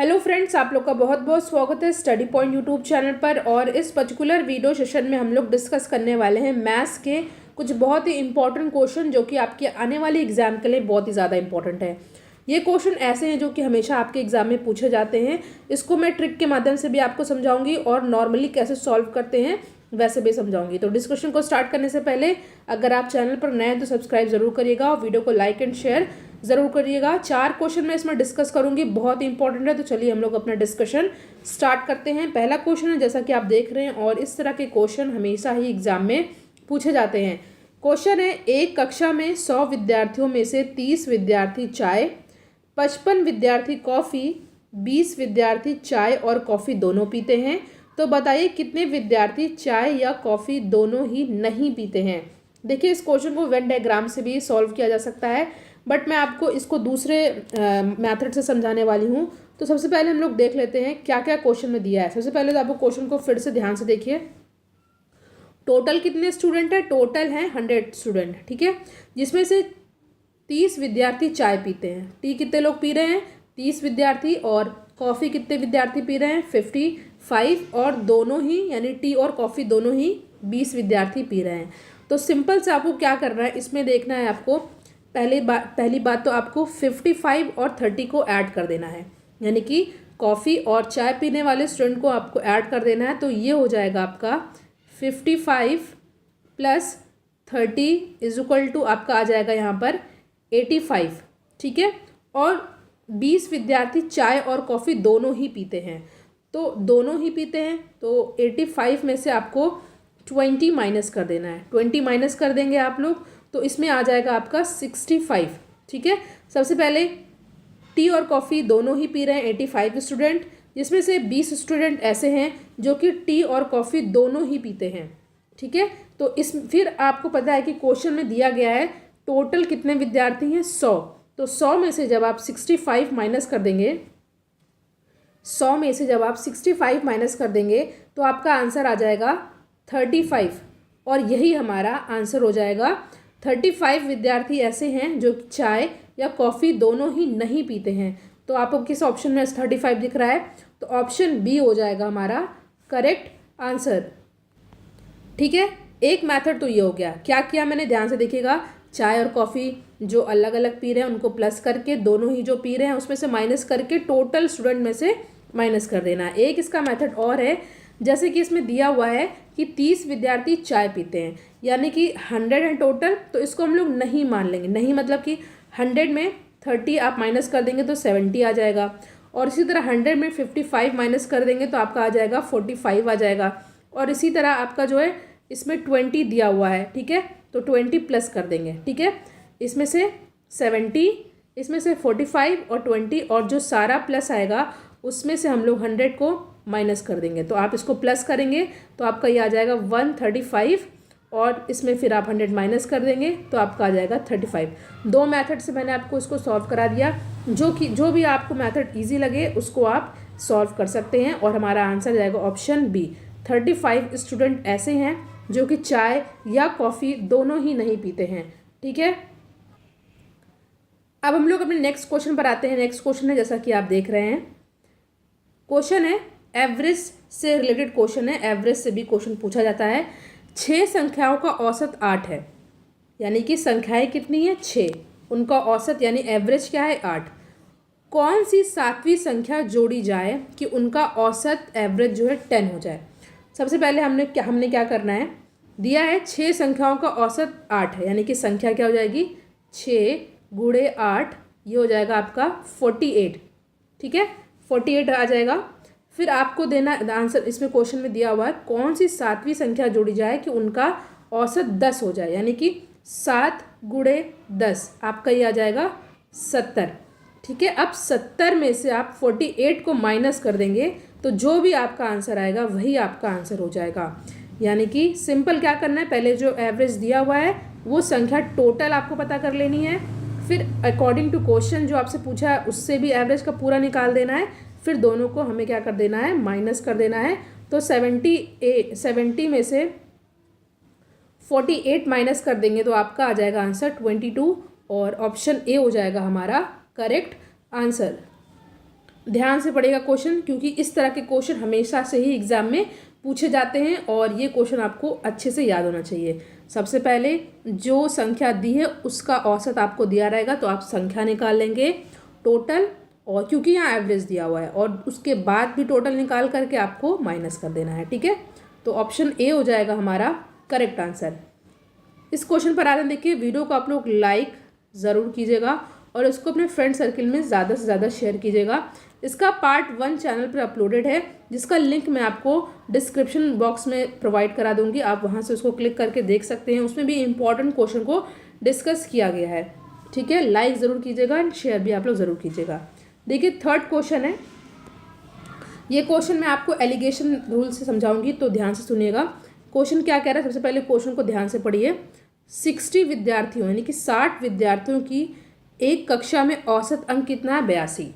Hello friends, आप लोग का बहुत बहुत स्वागत है स्टडी पॉइंट यूट्यूब चैनल पर। और इस पर्टिकुलर वीडियो सेशन में हम लोग डिस्कस करने वाले हैं मैथ्स के कुछ बहुत ही इंपॉर्टेंट क्वेश्चन जो कि आपके आने वाले एग्जाम के लिए बहुत ही ज़्यादा इंपॉर्टेंट है। ये क्वेश्चन ऐसे हैं जो कि हमेशा आपके एग्जाम में पूछे जाते हैं। इसको मैं ट्रिक के माध्यम से भी आपको समझाऊंगी और नॉर्मली कैसे सॉल्व करते हैं वैसे भी समझाऊंगी। तो डिस्कशन को स्टार्ट करने से पहले अगर आप चैनल पर नए हैं तो सब्सक्राइब जरूर करिएगा और वीडियो को लाइक एंड शेयर ज़रूर करिएगा। 4 क्वेश्चन मैं इसमें डिस्कस करूंगी, बहुत ही इंपॉर्टेंट है। तो चलिए हम लोग अपना डिस्कशन स्टार्ट करते हैं। पहला क्वेश्चन है जैसा कि आप देख रहे हैं, और इस तरह के क्वेश्चन हमेशा ही एग्जाम में पूछे जाते हैं। क्वेश्चन है, एक कक्षा में 100 विद्यार्थियों में से 30 विद्यार्थी चाय, 55 विद्यार्थी कॉफ़ी, 20 विद्यार्थी चाय और कॉफ़ी दोनों पीते हैं। तो बताइए कितने विद्यार्थी चाय या कॉफ़ी दोनों ही नहीं पीते हैं। देखिए, इस क्वेश्चन को वेन डायग्राम से भी सॉल्व किया जा सकता है, बट मैं आपको इसको दूसरे मेथड से समझाने वाली हूँ। तो सबसे पहले हम लोग देख लेते हैं क्या क्या क्वेश्चन में दिया है। सबसे पहले तो आपको क्वेश्चन को फिर से ध्यान से देखिए। टोटल कितने स्टूडेंट है? टोटल है 100 स्टूडेंट, ठीक है, जिसमें से 30 विद्यार्थी चाय पीते हैं। टी कितने लोग पी रहे हैं? 30 विद्यार्थी। और कॉफ़ी कितने विद्यार्थी पी रहे हैं? 55। और दोनों ही यानी टी और कॉफ़ी दोनों ही 20 विद्यार्थी पी रहे हैं। तो सिंपल से आपको क्या करना है, इसमें देखना है आपको पहली बात तो आपको 55 और 30 को ऐड कर देना है, यानी कि कॉफ़ी और चाय पीने वाले स्टूडेंट को आपको ऐड कर देना है। तो ये हो जाएगा आपका 55 प्लस 30 इज इक्वल टू आपका आ जाएगा यहाँ पर 85, ठीक है। और 20 विद्यार्थी चाय और कॉफ़ी दोनों ही पीते हैं, तो दोनों ही पीते हैं, तो 85 में से आपको 20 माइनस कर देना है। 20 माइनस कर देंगे आप लोग तो इसमें आ जाएगा आपका 65, ठीक है। सबसे पहले टी और कॉफ़ी दोनों ही पी रहे हैं 85 स्टूडेंट, जिसमें से 20 स्टूडेंट ऐसे हैं जो कि टी और कॉफ़ी दोनों ही पीते हैं, ठीक है। तो इस फिर आपको पता है कि क्वेश्चन में दिया गया है टोटल कितने विद्यार्थी हैं? 100। तो 100 में से जब आप 65 माइनस कर देंगे, 100 में से जब आप 65 माइनस कर देंगे तो आपका आंसर आ जाएगा 35। और यही हमारा आंसर हो जाएगा। 35 विद्यार्थी ऐसे हैं जो चाय या कॉफ़ी दोनों ही नहीं पीते हैं। तो आपको किस ऑप्शन में 35 दिख रहा है? तो ऑप्शन बी हो जाएगा हमारा करेक्ट आंसर, ठीक है। एक मेथड तो ये हो गया। क्या किया मैंने, ध्यान से देखिएगा। चाय और कॉफ़ी जो अलग अलग पी रहे हैं उनको प्लस करके, दोनों ही जो पी रहे हैं उसमें से माइनस करके टोटल स्टूडेंट में से माइनस कर देना। एक इसका मेथड और है, जैसे कि इसमें दिया हुआ है कि 30 विद्यार्थी चाय पीते हैं, यानी कि 100 है टोटल, तो इसको हम लोग नहीं मान लेंगे। नहीं मतलब कि 100 में 30 आप माइनस कर देंगे तो 70 आ जाएगा, और इसी तरह 100 में 55 माइनस कर देंगे तो आपका आ जाएगा 45 आ जाएगा। और इसी तरह आपका जो है इसमें 20 दिया हुआ है, ठीक है, तो 20 प्लस कर देंगे, ठीक है। इसमें से 70, इसमें से 45 और 20, और जो सारा प्लस आएगा उसमें से हम लोग 100 को माइनस कर देंगे। तो आप इसको प्लस करेंगे तो आपका ये आ जाएगा 135, और इसमें फिर आप 100 माइनस कर देंगे तो आपका आ जाएगा 35। दो मेथड से मैंने आपको इसको सॉल्व करा दिया। जो भी आपको मेथड इजी लगे उसको आप सॉल्व कर सकते हैं, और हमारा आंसर जाएगा ऑप्शन बी। 35 स्टूडेंट ऐसे हैं जो कि चाय या कॉफ़ी दोनों ही नहीं पीते हैं, ठीक है। अब हम लोग अपने नेक्स्ट क्वेश्चन पर आते हैं। नेक्स्ट क्वेश्चन है जैसा कि आप देख रहे हैं, क्वेश्चन है एवरेज से रिलेटेड क्वेश्चन है। एवरेज से भी क्वेश्चन पूछा जाता है। 6 संख्याओं का औसत 8 है, यानी कि संख्याएं कितनी है? 6, उनका औसत यानी एवरेज क्या है? 8। कौन सी 7वीं संख्या जोड़ी जाए कि उनका औसत एवरेज जो है 10 हो जाए? सबसे पहले हमने क्या करना है, दिया है 6 संख्याओं का औसत 8 है, यानी कि संख्या क्या हो जाएगी? 6 गुणे 8, ये हो जाएगा आपका 48, ठीक है, 48 आ जाएगा। फिर आपको देना आंसर, इसमें क्वेश्चन में दिया हुआ है कौन सी 7वीं संख्या जोड़ी जाए कि उनका औसत 10 हो जाए, यानी कि 7 गुणे 10 आपका ये आ जाएगा 70, ठीक है। अब 70 में से आप 48 को माइनस कर देंगे तो जो भी आपका आंसर आएगा वही आपका आंसर हो जाएगा। यानी कि सिंपल क्या करना है, पहले जो एवरेज दिया हुआ है वो संख्या टोटल आपको पता कर लेनी है, फिर अकॉर्डिंग टू क्वेश्चन जो आपसे पूछा है उससे भी एवरेज का पूरा निकाल देना है, फिर दोनों को हमें क्या कर देना है? माइनस कर देना है। तो 70 में से 48 माइनस कर देंगे तो आपका आ जाएगा आंसर 22, और ऑप्शन ए हो जाएगा हमारा करेक्ट आंसर। ध्यान से पढ़ेगा क्वेश्चन, क्योंकि इस तरह के क्वेश्चन हमेशा से ही एग्जाम में पूछे जाते हैं और ये क्वेश्चन आपको अच्छे से याद होना चाहिए। सबसे पहले जो संख्या दी है उसका औसत आपको दिया रहेगा, तो आप संख्या निकाल लेंगे टोटल, और क्योंकि यहाँ एवरेज दिया हुआ है, और उसके बाद भी टोटल निकाल करके आपको माइनस कर देना है। ठीक है, तो ऑप्शन ए हो जाएगा हमारा करेक्ट आंसर। इस क्वेश्चन पर आगे देखिए, वीडियो को आप लोग लाइक ज़रूर कीजिएगा और इसको अपने फ्रेंड सर्किल में ज़्यादा से ज़्यादा शेयर कीजिएगा। इसका पार्ट 1 चैनल पर अपलोडेड है, जिसका लिंक मैं आपको डिस्क्रिप्शन बॉक्स में प्रोवाइड करा दूंगी, आप वहां से उसको क्लिक करके देख सकते हैं। उसमें भी इंपॉर्टेंट क्वेश्चन को डिस्कस किया गया है। ठीक है, लाइक ज़रूर कीजिएगा एंड शेयर भी आप लोग ज़रूर कीजिएगा। देखिए थर्ड क्वेश्चन है, ये क्वेश्चन मैं आपको एलिगेशन रूल से समझाऊंगी, तो ध्यान से सुनिएगा। क्वेश्चन क्या कह रहा है, सबसे पहले क्वेश्चन को ध्यान से पढ़िए। 60 विद्यार्थियों यानी कि 60 विद्यार्थियों की एक कक्षा में औसत अंक कितना है, 82,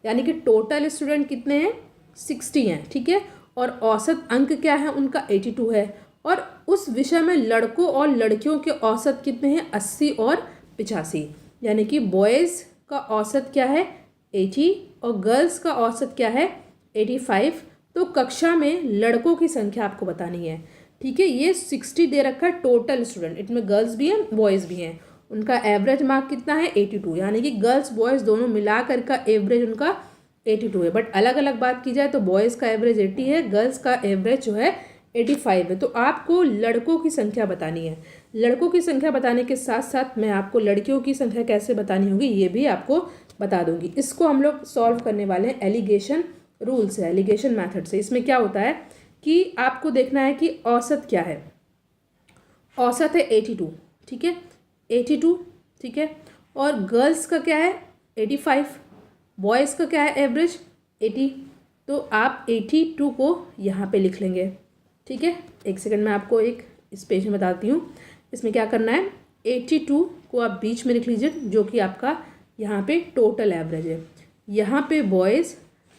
यानी कि टोटल स्टूडेंट कितने हैं, 60 हैं। ठीक है, और औसत अंक क्या है उनका, 82 है। और उस विषय में लड़कों और लड़कियों के औसत कितने हैं, 80 और 85, यानी कि बॉयज़ का औसत क्या है, 80 और गर्ल्स का औसत क्या है, 85। तो कक्षा में लड़कों की संख्या आपको बतानी है। ठीक है, ये 60 दे रखा है टोटल स्टूडेंट, इनमें गर्ल्स भी हैं बॉयज़ भी हैं। उनका एवरेज मार्क कितना है, 82, यानी कि गर्ल्स बॉयज़ दोनों मिलाकर का एवरेज उनका 82 है। बट अलग अलग बात की जाए तो बॉयज़ का एवरेज 80 है, गर्ल्स का एवरेज जो है 85 है। तो आपको लड़कों की संख्या बतानी है। लड़कों की संख्या बताने के साथ साथ मैं आपको लड़कियों की संख्या कैसे बतानी होगी ये भी आपको बता दूंगी। इसको हम लोग सॉल्व करने वाले हैं एलिगेशन रूल से, एलिगेशन मैथड से। इसमें क्या होता है कि आपको देखना है कि औसत क्या है। औसत है 82, ठीक है, 82, ठीक है, और गर्ल्स का क्या है 85, बॉयज़ का क्या है एवरेज 80। तो आप 82 को यहाँ पे लिख लेंगे। ठीक है, एक सेकंड में आपको एक इस पेज में बताती हूँ। इसमें क्या करना है, 82 को आप बीच में लिख लीजिए, जो कि आपका यहाँ पे टोटल एवरेज है। यहाँ पे बॉयज़,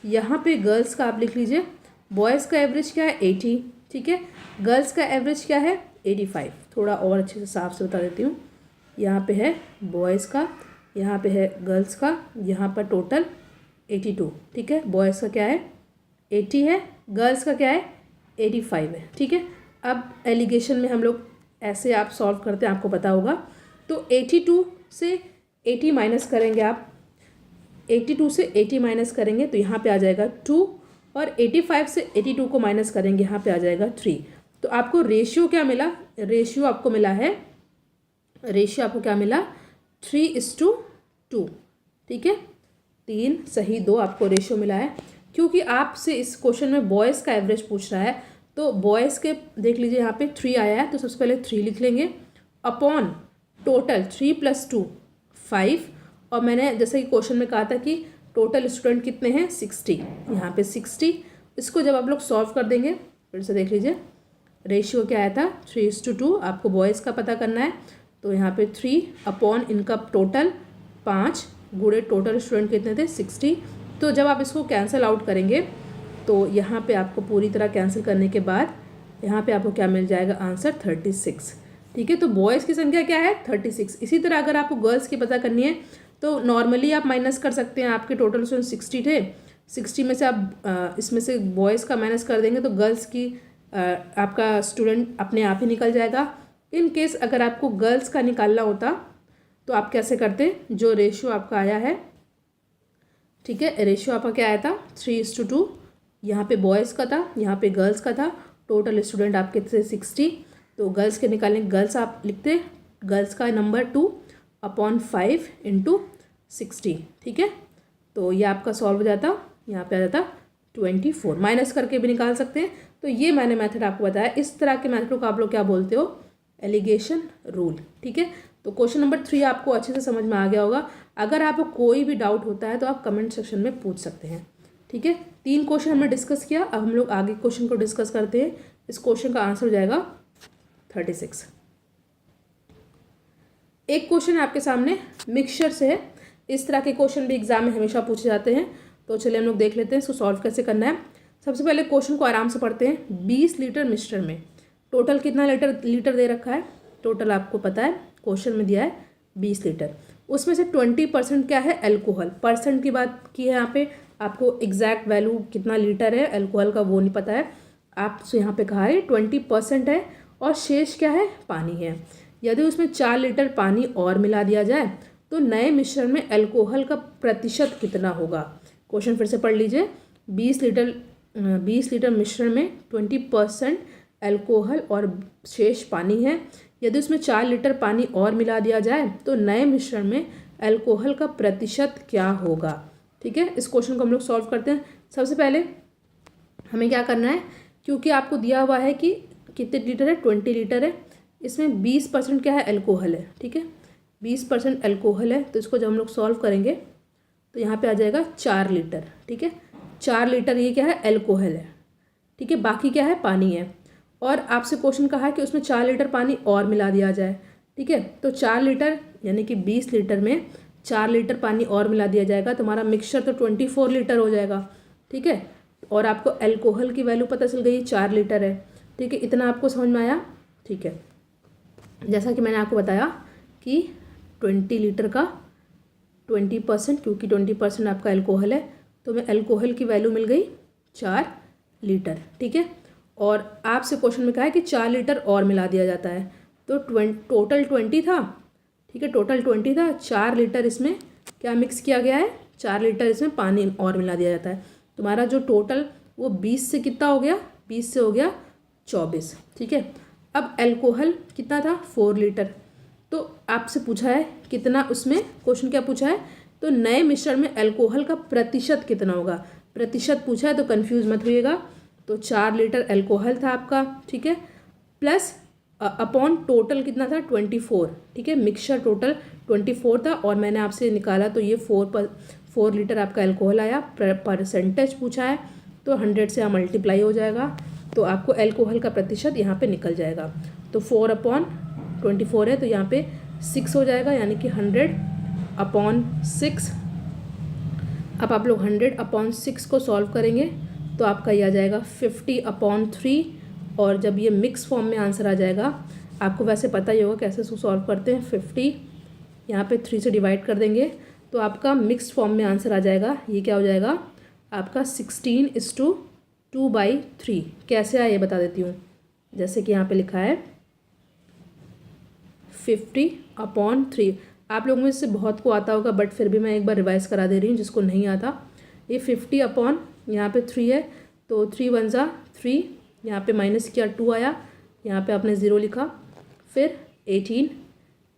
यहाँ पे गर्ल्स का आप लिख लीजिए। बॉयज़ का एवरेज क्या है 80, ठीक है, गर्ल्स का एवरेज क्या है 85। थोड़ा और अच्छे से साफ से बता देती हूँ। यहाँ पे है बॉयज़ का, यहाँ पे है गर्ल्स का, यहाँ पर टोटल 82। ठीक है, बॉयज़ का क्या है 80 है, गर्ल्स का क्या है 85 है। ठीक है, अब एलिगेशन में हम लोग ऐसे आप सॉल्व करते हैं, आपको पता होगा। तो 82 से 80 माइनस करेंगे आप, 82 से 80 माइनस करेंगे तो यहाँ पे आ जाएगा 2, और 85 से 82 को माइनस करेंगे, यहाँ पे आ जाएगा 3। तो आपको रेशियो क्या मिला, रेशियो आपको मिला है, रेशियो आपको क्या मिला 3:2। ठीक है, 3 सही 2 आपको रेशियो मिला है। क्योंकि आपसे इस क्वेश्चन में बॉयज़ का एवरेज पूछ रहा है, तो बॉयज़ के देख लीजिए यहाँ पे 3 आया है, तो सबसे पहले 3 लिख लेंगे अपॉन टोटल 3 + 2 5। और मैंने जैसे कि क्वेश्चन में कहा था कि टोटल स्टूडेंट कितने हैं 60, यहाँ पे 60। इसको जब आप लोग सॉल्व कर देंगे, फिर से देख लीजिए रेशियो क्या आया था 3:2। आपको बॉयज़ का पता करना है, तो यहाँ पे 3 अपॉन इनका टोटल 5 गुणे टोटल स्टूडेंट कितने थे 60। तो जब आप इसको कैंसिल आउट करेंगे तो यहाँ पे आपको पूरी तरह कैंसिल करने के बाद यहाँ पे आपको क्या मिल जाएगा आंसर 36। ठीक है, तो बॉयज़ की संख्या क्या है 36। इसी तरह अगर आपको गर्ल्स की पता करनी है तो नॉर्मली आप माइनस कर सकते हैं। आपके टोटल स्टूडेंट 60 थे, 60 में से आप इसमें से बॉयज़ का माइनस कर देंगे तो गर्ल्स की आपका स्टूडेंट अपने आप ही निकल जाएगा। इन केस अगर आपको गर्ल्स का निकालना होता तो आप कैसे करते, जो रेशियो आपका आया है, ठीक है, रेशियो आपका क्या आया था 3:2, यहाँ पे बॉयज़ का था, यहाँ पे गर्ल्स का था। टोटल स्टूडेंट आपके थे 60, तो गर्ल्स के निकालने, गर्ल्स आप लिखते गर्ल्स का नंबर 2 अपॉन 5 × 60। ठीक है, तो ये आपका सॉल्व हो जाता, यहाँ पे आ जाता 24। माइनस करके भी निकाल सकते हैं। तो ये मैंने मेथड आपको बताया। इस तरह के मेथड को आप लोग क्या बोलते हो, एलिगेशन रूल। ठीक है, तो क्वेश्चन नंबर 3 आपको अच्छे से समझ में आ गया होगा। अगर आपको कोई भी डाउट होता है तो आप कमेंट सेक्शन में पूछ सकते हैं। ठीक है, 3 क्वेश्चन हमने डिस्कस किया, अब हम लोग आगे क्वेश्चन को डिस्कस करते हैं। इस क्वेश्चन का आंसर हो जाएगा 36। एक क्वेश्चन आपके सामने मिक्सचर से है। इस तरह के क्वेश्चन भी एग्जाम में हमेशा पूछे जाते हैं, तो चलिए हम लोग देख लेते हैं इसको सॉल्व कैसे करना है। सबसे पहले क्वेश्चन को आराम से पढ़ते हैं। 20 लीटर मिक्सचर में टोटल कितना लीटर दे रखा है, टोटल आपको पता है क्वेश्चन में दिया है 20 लीटर। उसमें से 20% क्या है, अल्कोहल। परसेंट की बात की है यहाँ पे, आपको एग्जैक्ट वैल्यू कितना लीटर है अल्कोहल का वो नहीं पता है, आपसे यहाँ पे कहा है 20% है, और शेष क्या है, पानी है। यदि उसमें 4 लीटर पानी और मिला दिया जाए तो नए मिश्रण में अल्कोहल का प्रतिशत कितना होगा। क्वेश्चन फिर से पढ़ लीजिए। 20 लीटर मिश्रण में 20% अल्कोहल और शेष पानी है। यदि उसमें 4 लीटर पानी और मिला दिया जाए तो नए मिश्रण में अल्कोहल का प्रतिशत क्या होगा। ठीक है, इस क्वेश्चन को हम लोग सॉल्व करते हैं। सबसे पहले हमें क्या करना है, क्योंकि आपको दिया हुआ है कि कितने लीटर है, 20 लीटर है, इसमें 20% क्या है, अल्कोहल है। ठीक है, 20% अल्कोहल है, तो इसको जब हम लोग सॉल्व करेंगे तो यहाँ पे आ जाएगा 4 लीटर। ठीक है, 4 लीटर ये क्या है, अल्कोहल है। ठीक है, बाकी क्या है, पानी है। और आपसे क्वेश्चन कहा है कि उसमें 4 लीटर पानी और मिला दिया जाए। ठीक है, तो 4 लीटर यानी कि 20 लीटर में 4 लीटर पानी और मिला दिया जाएगा, तुम्हारा मिक्सचर तो 24 लीटर हो जाएगा। ठीक है, और आपको अल्कोहल की वैल्यू पता चल गई, 4 लीटर है। ठीक है, इतना आपको समझ में आया। ठीक है, जैसा कि मैंने आपको बताया कि 20 लीटर का 20%, क्योंकि 20% आपका अल्कोहल है, तो हमें अल्कोहल की वैल्यू मिल गई 4 लीटर। ठीक है, और आपसे क्वेश्चन में कहा है कि 4 लीटर और मिला दिया जाता है, तो टोटल 20 था। ठीक है, टोटल 20 था, 4 लीटर इसमें क्या मिक्स किया गया है, 4 लीटर इसमें पानी और मिला दिया जाता है। तुम्हारा जो टोटल वो 20 से कितना हो गया, 20 से हो गया 24। ठीक है, अब अल्कोहल कितना था, 4 लीटर। तो आपसे पूछा है कितना, उसमें क्वेश्चन क्या पूछा है, तो नए मिश्रण में अल्कोहल का प्रतिशत कितना होगा। प्रतिशत पूछा है तो कंफ्यूज मत होइएगा। तो 4 लीटर अल्कोहल था आपका, ठीक है, प्लस अपॉन टोटल कितना था, 24। ठीक है, मिक्सचर टोटल 24 था, और मैंने आपसे निकाला तो ये 4 लीटर आपका अल्कोहल आया। परसेंटेज पूछा है तो 100 से मल्टीप्लाई हो जाएगा, तो आपको अल्कोहल का प्रतिशत यहाँ पे निकल जाएगा। तो 4/24 है, तो यहाँ पे 6 हो जाएगा, यानी कि 100/6। अब आप लोग 100/6 को सॉल्व करेंगे तो आपका ये आ जाएगा 50/3, और जब ये मिक्स फॉर्म में आंसर आ जाएगा, आपको वैसे पता ही होगा कैसे उसको सॉल्व करते हैं। 50 यहाँ पे 3 से डिवाइड कर देंगे तो आपका मिक्स फॉर्म में आंसर आ जाएगा। ये क्या हो जाएगा आपका 16:2/3। कैसे आया ये बता देती हूँ। जैसे कि यहाँ पे लिखा है 50/3। आप लोगों में से बहुत को आता होगा, बट फिर भी मैं एक बार रिवाइज करा दे रही हूँ जिसको नहीं आता। ये 50 यहाँ पे 3 है, तो 3 1 जा 3, यहाँ पे माइनस किया 2 आया, यहाँ पे आपने 0 लिखा, फिर 18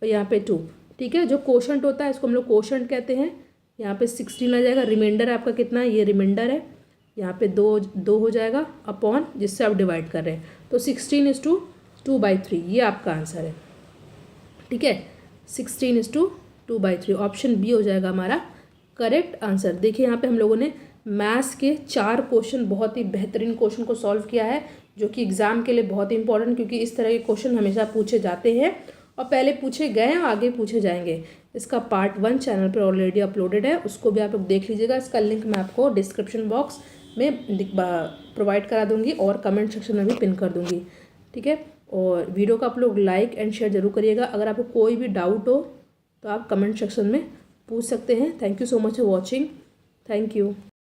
और यहाँ पे 2। ठीक है, जो कोशंट होता है इसको हम लोग कोशंट कहते हैं। यहाँ पे 16 आ जाएगा। रिमाइंडर आपका कितना है, ये रिमाइंडर है, यहाँ पे 2 हो जाएगा अपॉन जिससे आप डिवाइड कर रहे हैं, तो 16:2/3 ये आपका आंसर है। ठीक है, 16:2/3 ऑप्शन बी हो जाएगा हमारा करेक्ट आंसर। देखिए यहाँ पे हम लोगों ने मैथ्स के 4 क्वेश्चन, बहुत ही बेहतरीन क्वेश्चन को सॉल्व किया है, जो कि एग्जाम के लिए बहुत ही इंपॉर्टेंट, क्योंकि इस तरह के क्वेश्चन हमेशा पूछे जाते हैं और पहले पूछे गए हैं, आगे पूछे जाएंगे। इसका पार्ट 1 चैनल पर ऑलरेडी अपलोडेड है, उसको भी आप लोग देख लीजिएगा। इसका लिंक मैं आपको डिस्क्रिप्शन बॉक्स में प्रोवाइड करा दूंगी और कमेंट सेक्शन में भी पिन कर दूंगी। ठीक है, और वीडियो को आप लोग लाइक एंड शेयर जरूर करिएगा। अगर आपको कोई भी डाउट हो तो आप कमेंट सेक्शन में पूछ सकते हैं। Thank you so much for watching. Thank you.